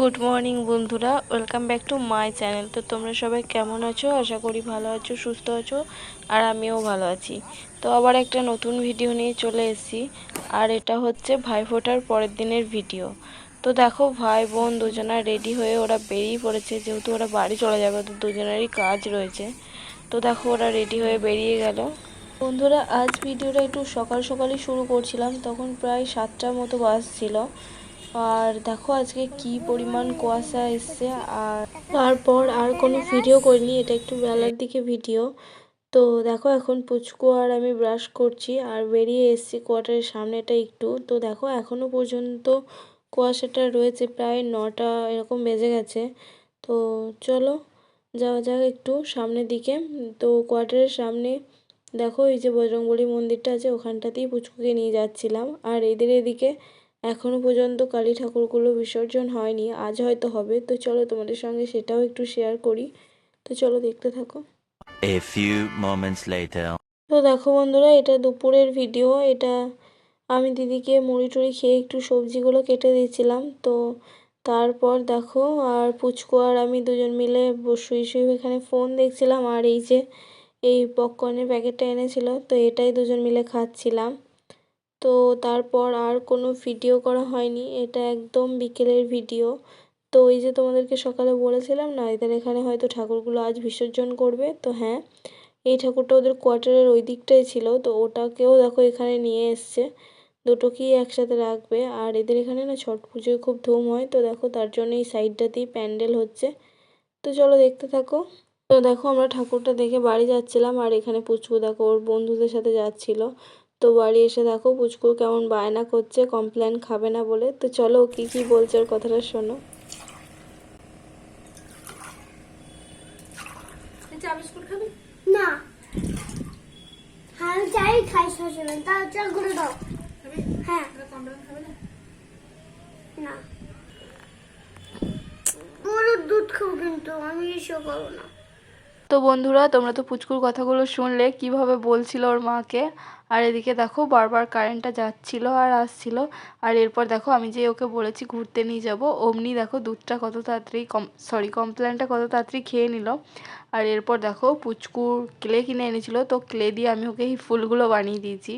Good morning বন্ধুরা, welcome back to my channel. তো তোমরা সবাই কেমন আছো? আশা করি ভালো আছো, সুস্থ আছো, আর আমিও ভালো আছি। তো আবার একটা নতুন ভিডিও নিয়ে চলে এসেছি, আর এটা হচ্ছে ভাইফোঁটার পরের দিনের ভিডিও। তো দেখো, ভাই বোন দুজনা রেডি হয়ে ওরা বেরিয়ে পড়েছে, যেহেতু ওরা বাড়ি চলে যাবে, তো দুজনেরই কাজ রয়েছে। তো দেখো, ওরা রেডি হয়ে বেরিয়ে গেল। বন্ধুরা, আজ ভিডিওটা একটু সকাল সকালই শুরু করছিলাম, তখন প্রায় 7টার মতো বাজছিল। আর দেখো আজকে কি পরিমাণ কুয়াশা এসছে। আর তারপর আর কোনো ভিডিও করিনি, এটা একটু বেলার দিকে ভিডিও। তো দেখো, এখন পুচকু আর আমি ব্রাশ করছি আর বেরিয়ে এসেছি কোয়ার্টারের সামনেটা একটু। তো দেখো, এখনো পর্যন্ত কুয়াশাটা রয়েছে, প্রায় 9টা এরকম বেজে গেছে। তো চলো যাওয়া যাক একটু সামনের দিকে। তো কোয়ার্টারের সামনে দেখো, এই যে বজরংবলী মন্দিরটা আছে, ওখানটাতেই পুচকুকে নিয়ে যাচ্ছিলাম। আর এদের এদিকে এখনো পর্যন্ত কালী ঠাকুরগুলো বিসর্জন হয়নি, আজ হয়তো হবে। তো চলো তোমাদের সঙ্গে সেটাও একটু শেয়ার করি। তো চলো দেখতে থাকো। A few moments later. তো দেখো বন্ধুরা, এটা দুপুরের ভিডিও। এটা আমি দিদিকে মুড়ি টুড়ি খেয়ে একটু সবজিগুলো কেটে দিয়েছিলাম। তো তারপর দেখো, আর পুচকু আর আমি দুজন মিলে শুয়ে শুয়ে এখানে ফোন দেখছিলাম। আর এই যে এই পপকর্নের প্যাকেটটা এনেছিল, তো এটাই দুজন মিলে খাচ্ছিলাম। তো তারপর আর কোনো ভিডিও করা হয়নি, এটা একদম বিকেলের ভিডিও। তো ওই যে তোমাদেরকে সকালে বলেছিলাম না, এদের এখানে হয়তো ঠাকুরগুলো আজ বিসর্জন করবে। তো হ্যাঁ, এই ঠাকুরটা ওদের কোয়ার্টারের ওই দিকটাই ছিল, তো ওটাকেও দেখো এখানে নিয়ে এসছে, দুটোকেই একসাথে রাখবে। আর এদের এখানে না ছট পুজোয় খুব ধুম হয়, তো দেখো তার জন্য এই সাইডটাতেই প্যান্ডেল হচ্ছে। তো চলো দেখতে থাকো। তো দেখো, আমরা ঠাকুরটা দেখে বাড়ি যাচ্ছিলাম, আর এখানে পুচকু দেখো ওর বন্ধুদের সাথে যাচ্ছিল। তো বাড়ি এসে দেখো পুচকু কেমন বায়না করছে, কমপ্লেন খাবে না বলে। তো চলো কি কি বলছে ওর কথাটা শোনো। চা বিস্কুট খাবি না? হ্যাঁ, আমি চাই খাই সসবে, তাও চা করে দাও। হ্যাঁ, কমপ্লেন খাবে না? না, গরুর দুধ খাবো, কিন্তু আমি এসব খাবো না। তো বন্ধুরা, তোমরা তো পুচকুর কথাগুলো শুনলে কিভাবে বলছিল ওর মাকে। আর এদিকে দেখো বারবার কারেন্টটা যাচ্ছিল আর আসছিল। আর এরপর দেখো, আমি যে ওকে বলেছি ঘুরতে নিয়ে যাব, অমনি দেখো দুধটা কত তাড়াতাড়ি কমপ্লেনটা কত তাড়াতাড়ি খেয়ে নিল। আর এরপর দেখো পুচকুর ক্লে কিনে এনেছিল, তো ক্লে দিয়ে আমি ওকে এই ফুলগুলো বানিয়ে দিয়েছি।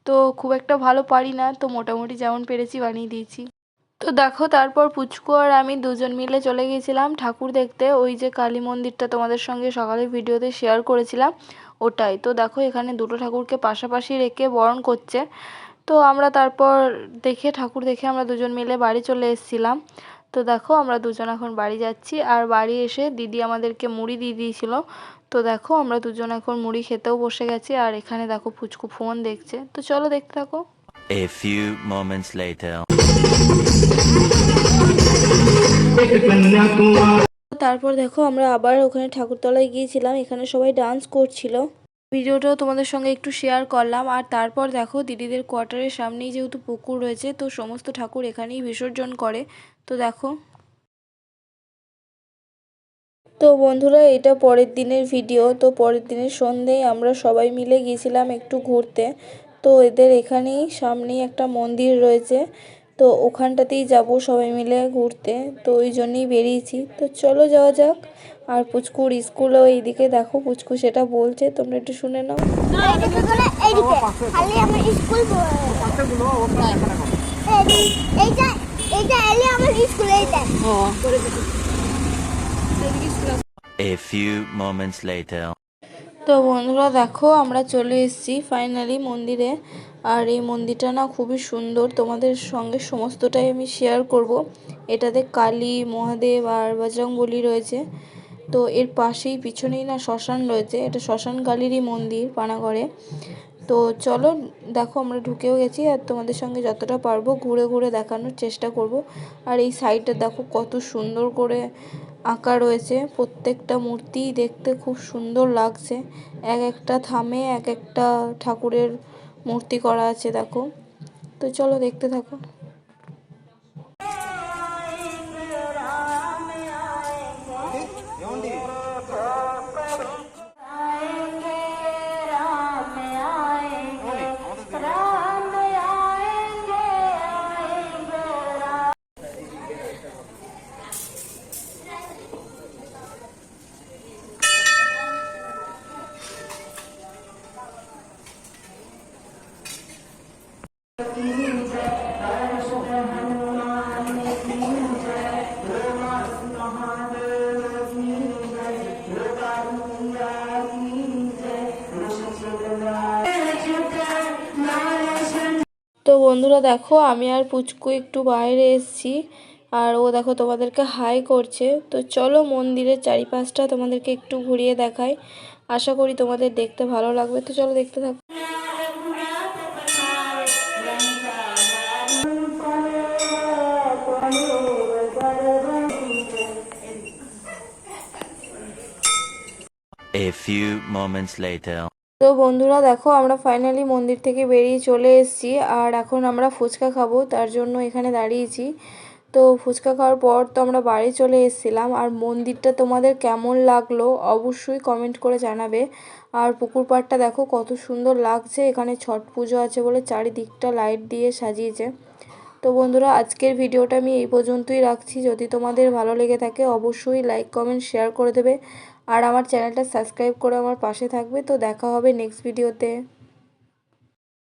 তো খুব একটা ভালো পারি না, তো মোটামুটি যেমন পেরেছি বানিয়ে দিয়েছি। তো দেখো, তারপর পুচকু আর আমি দুজন মিলে চলে গিয়েছিলাম ঠাকুর দেখতে, ওই যে কালী মন্দিরটা তোমাদের সঙ্গে সকালের ভিডিওতে শেয়ার করেছিলাম, ওটাই। তো দেখো, এখানে দুটো ঠাকুরকে পাশাপাশি রেখে বরণ করছে। তো আমরা তারপর ঠাকুর দেখে আমরা দুজন মিলে বাড়ি চলে এসেছিলাম। তো দেখো, আমরা দুজন এখন বাড়ি যাচ্ছি, আর বাড়ি এসে দিদি আমাদেরকে মুড়ি দিয়ে দিয়েছিল। তো দেখো, আমরা দুজন এখন মুড়ি খেতেও বসে গেছি, আর এখানে দেখো পুচকু ফোন দেখছে। তো চলো দেখতে থাকো। A few moments later. তারপর দেখো, আমরা আবার ওখানে ঠাকুরতলায় গিয়েছিলাম, এখানে সবাই ডান্স করছিল। ভিডিওটাও তোমাদের সঙ্গে একটু শেয়ার করলাম। আর তারপর দেখো, দিদিদের কোয়ার্টারের সামনেই যেহেতু পুকুর রয়েছে, তো সমস্ত ঠাকুর এখানেই বিসর্জন করে। তো দেখো। তো বন্ধুরা, এটা পরের দিনের ভিডিও। তো পরের দিনের সন্ধ্যেয় আমরা সবাই মিলে গিয়েছিলাম একটু ঘুরতে। তো এদের এখানেই সামনেই একটা মন্দির রয়েছে, তো ওখানটাতেই যাব সবাই মিলে ঘুরতে। তো ওই জন্যই বেরিয়েছি। তো চলো যাওয়া যাক। আর পুচকুর স্কুলও এইদিকে দেখো, পুচকু সেটা বলছে, তোমরা একটু শুনে নাও। A few moments later. তো বন্ধুরা দেখো, আমরা চলে এসেছি ফাইনালি মন্দিরে। আর এই মন্দিরটা না খুবই সুন্দর, তোমাদের সঙ্গে সমস্তটাই আমি শেয়ার করব। এটাতে কালী, মহাদেব আর বজরংবলী রয়েছে। তো এর পাশেই পিছনেই না শ্মশান রয়েছে, এটা শ্মশান কালীরই মন্দির পানাগড়ে। তো চলো দেখো, আমরা ঢুকেও গেছি, আর তোমাদের সঙ্গে যতটা পারবো ঘুরে ঘুরে দেখানোর চেষ্টা করব। আর এই সাইডটা দেখো কত সুন্দর করে আঁকা রয়েছে, প্রত্যেকটা মূর্তি দেখতে খুব সুন্দর লাগছে। এক একটা থামে এক একটা ঠাকুরের মূর্তি করা আছে দেখো। তো চলো দেখতে থাকো। বন্ধুরা দেখো, আমি আর পুচকু একটু বাইরে এসেছি, আর ও দেখো তোমাদেরকে হাই করছে। তো চলো মন্দিরের চারিপাশটা তোমাদেরকে একটু ঘুরিয়ে দেখাই, আশা করি তোমাদের দেখতে ভালো লাগবে। তো চলো দেখতে থাকো। A few moments later. তো বন্ধুরা দেখো, আমরা ফাইনালি মন্দির থেকে বেরিয়ে চলে এসেছি, আর এখন আমরা ফুচকা খাবো, তার জন্য এখানে দাঁড়িয়েছি। তো ফুচকা খাওয়ার পর তো আমরা বাড়ি চলে এসেছিলাম। আর মন্দিরটা তোমাদের কেমন লাগলো অবশ্যই কমেন্ট করে জানাবে। আর পুকুর পাড়টা দেখো কত সুন্দর লাগছে, এখানে ছট পুজো আছে বলে চারিদিকটা লাইট দিয়ে সাজিয়েছে। তো বন্ধুরা, আজকের ভিডিওটা আমি এই পর্যন্তই রাখছি। যদি তোমাদের ভালো লেগে থাকে অবশ্যই লাইক কমেন্ট শেয়ার করে দেবে, আর আমার চ্যানেলটা সাবস্ক্রাইব করে আমার পাশে থাকবে। তো দেখা হবে নেক্সট ভিডিওতে।